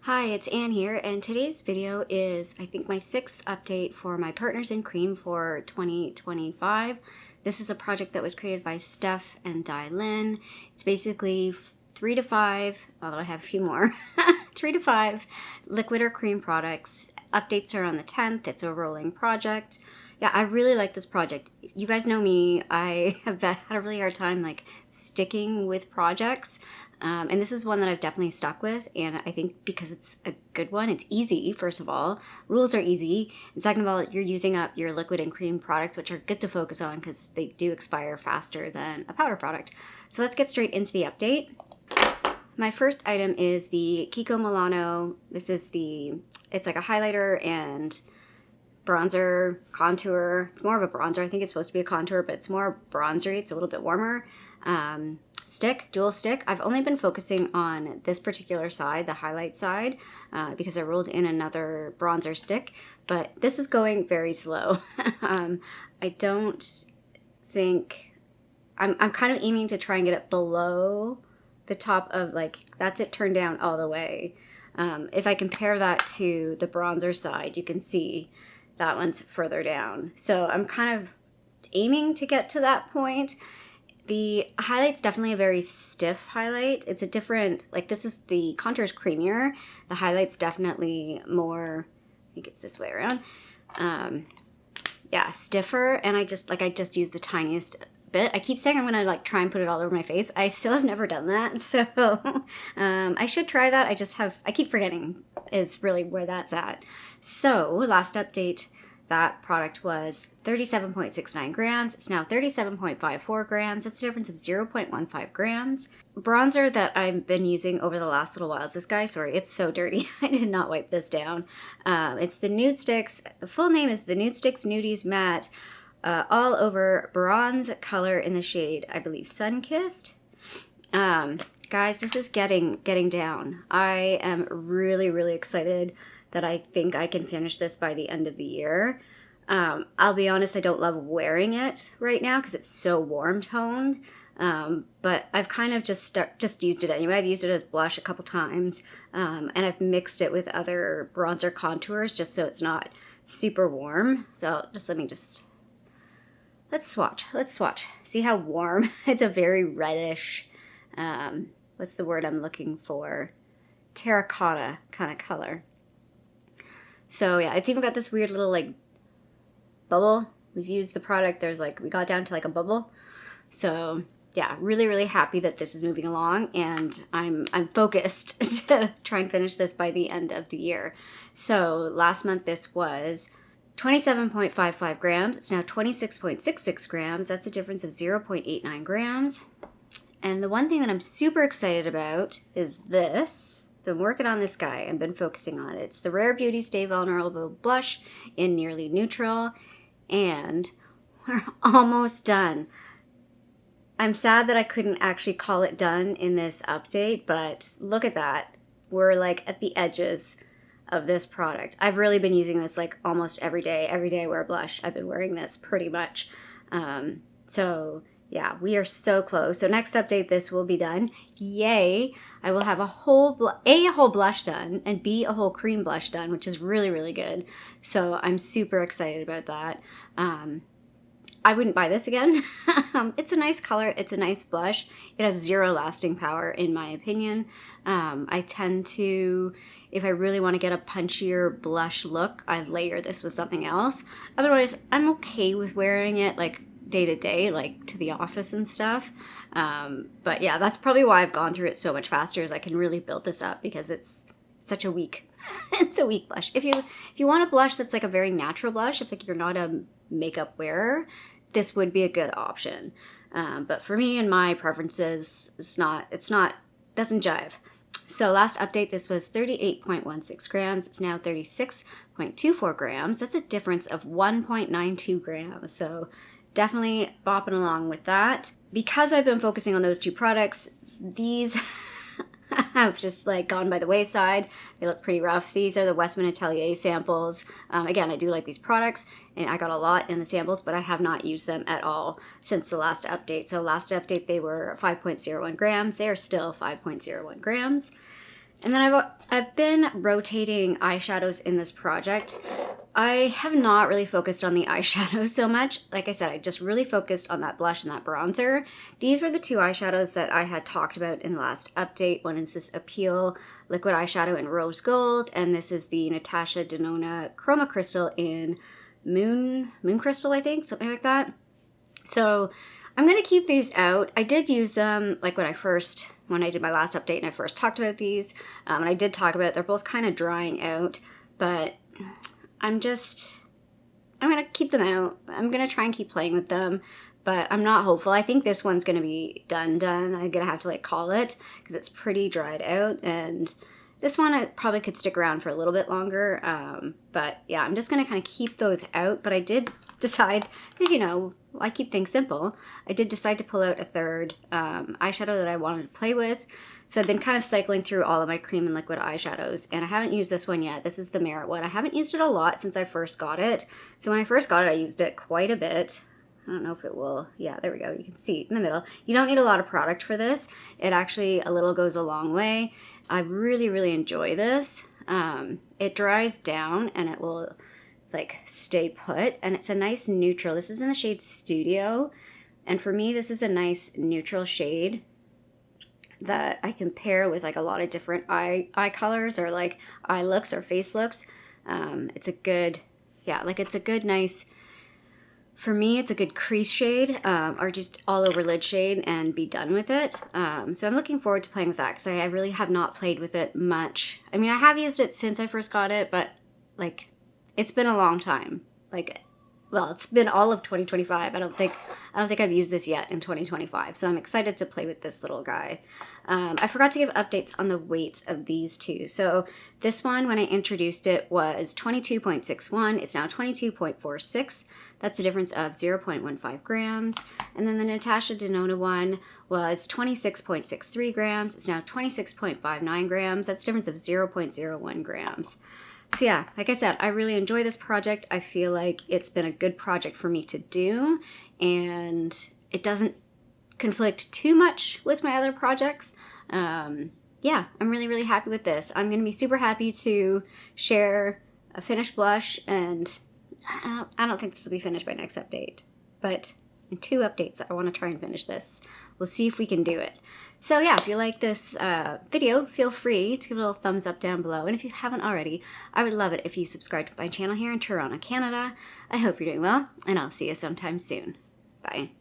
Hi, it's Anne here, and today's video is, I think, my 6th update for my Partners in Cream for 2025. This is a project that was created by Steph and Lynn. It's basically 3 to 5, although I have a few more, 3 to 5 liquid or cream products. Updates are on the 10th. It's a rolling project. Yeah, I really like this project. You guys know me. I have had a really hard time sticking with projects. And this is one that I've definitely stuck with, and I think because it's a good one, it's easy, first of all. Rules are easy, and second of all, you're using up your liquid and cream products, which are good to focus on because they do expire faster than a powder product. So let's get straight into the update. My first item is the Kiko Milano. It's like a highlighter and bronzer, contour. It's more of a bronzer. I think it's supposed to be a contour, but it's more bronzery. It's a little bit warmer. Dual stick. I've only been focusing on this particular side, the highlight side, because I rolled in another bronzer stick, but this is going very slow. I don't think, I'm kind of aiming to try and get it below the top of, that's it turned down all the way. If I compare that to the bronzer side, you can see that one's further down. So I'm kind of aiming to get to that point. The highlight's definitely a very stiff highlight. It's a different, this is the contour's creamier. The highlight's definitely more, I think it's this way around. Yeah, stiffer. And I just used the tiniest bit. I keep saying I'm gonna try and put it all over my face. I still have never done that. So I should try that. I keep forgetting is really where that's at. So last update, that product was 37.69 grams. It's now 37.54 grams. That's a difference of 0.15 grams. Bronzer that I've been using over the last little while is this guy. Sorry, it's so dirty. I did not wipe this down. It's the Nude Sticks. The full name is the Nude Sticks Nudies Matte All Over Bronze Color in the shade, I believe, Sunkissed. Guys, this is getting down. I am really, really excited that I think I can finish this by the end of the year. I'll be honest, I don't love wearing it right now because it's so warm toned. But I've kind of just used it anyway. I've used it as blush a couple times, and I've mixed it with other bronzer contours just so it's not super warm. So let's swatch. See how warm. It's a very reddish, what's the word I'm looking for? Terracotta kind of color. So yeah, it's even got this weird little bubble. We've used the product. We got down to a bubble. So yeah, really, really happy that this is moving along, and I'm focused to try and finish this by the end of the year. So last month this was 27.55 grams. It's now 26.66 grams. That's a difference of 0.89 grams. And the one thing that I'm super excited about is this. Been working on this guy and been focusing on it. It's the Rare Beauty Stay Vulnerable Blush in Nearly Neutral, and we're almost done. I'm sad that I couldn't actually call it done in this update, but look at that. We're at the edges of this product. I've really been using this almost every day. Every day I wear a blush. I've been wearing this pretty much. So yeah, we are so close. So next update, this will be done. Yay! I will have a whole blush done, and B, a whole cream blush done, which is really, really good. So I'm super excited about that. I wouldn't buy this again. It's a nice color. It's a nice blush. It has zero lasting power, in my opinion. I tend to, if I really want to get a punchier blush look, I layer this with something else. Otherwise, I'm okay with wearing it day to day, to the office and stuff. But yeah, that's probably why I've gone through it so much faster, is I can really build this up because it's such a weak, it's a weak blush. If you want a blush that's a very natural blush, if you're not a makeup wearer, this would be a good option. But for me and my preferences, doesn't jive. So last update, this was 38.16 grams. It's now 36.24 grams. That's a difference of 1.92 grams. So definitely bopping along with that. Because I've been focusing on those two products, these have just gone by the wayside. They look pretty rough. These are the Westman Atelier samples. Again, I do like these products, and I got a lot in the samples, but I have not used them at all since the last update. So last update, they were 5.01 grams. They are still 5.01 grams. And then I've been rotating eyeshadows in this project. I have not really focused on the eyeshadows so much. Like I said, I just really focused on that blush and that bronzer. These were the two eyeshadows that I had talked about in the last update. One is this Appeal liquid eyeshadow in rose gold, and this is the Natasha Denona Chroma Crystal in Moon Crystal, I think, something like that. So I'm going to keep these out. I did use them like when I did my last update and I first talked about these. And I did talk about it. They're both kind of drying out, but I'm going to keep them out. I'm going to try and keep playing with them, but I'm not hopeful. I think this one's going to be done. I'm going to have to like call it because it's pretty dried out, and this one I probably could stick around for a little bit longer. But yeah, I'm just going to kind of keep those out, but I did decide, because you know, I keep things simple, I did decide to pull out a third eyeshadow that I wanted to play with. So I've been kind of cycling through all of my cream and liquid eyeshadows, and I haven't used this one yet. This is the Merit one. I haven't used it a lot since I first got it. So when I first got it, I used it quite a bit. I don't know if it will. Yeah, there we go. You can see in the middle. You don't need a lot of product for this. It actually, a little goes a long way. I really, really enjoy this. It dries down and it will like stay put, and it's a nice neutral. This is in the shade Studio, and for me this is a nice neutral shade that I can pair with like a lot of different eye colors or like eye looks or face looks. It's a good, yeah, like it's a good nice, for me it's a good crease shade, or just all over lid shade, and be done with it. So I'm looking forward to playing with that because I really have not played with it much. I mean, I have used it since I first got it, but like it's been a long time. Like, well, it's been all of 2025. I don't think I've used this yet in 2025. So I'm excited to play with this little guy. I forgot to give updates on the weights of these two. So this one, when I introduced it, was 22.61. It's now 22.46. That's a difference of 0.15 grams. And then the Natasha Denona one was 26.63 grams. It's now 26.59 grams. That's a difference of 0.01 grams. So yeah, like I said, I really enjoy this project. I feel like it's been a good project for me to do, and it doesn't conflict too much with my other projects. Yeah, I'm really, really happy with this. I'm going to be super happy to share a finished blush, and I don't think this will be finished by next update, but in 2 updates, I want to try and finish this. We'll see if we can do it. So yeah, if you like this video, feel free to give it a little thumbs up down below. And if you haven't already, I would love it if you subscribe to my channel here in Toronto, Canada. I hope you're doing well, and I'll see you sometime soon. Bye.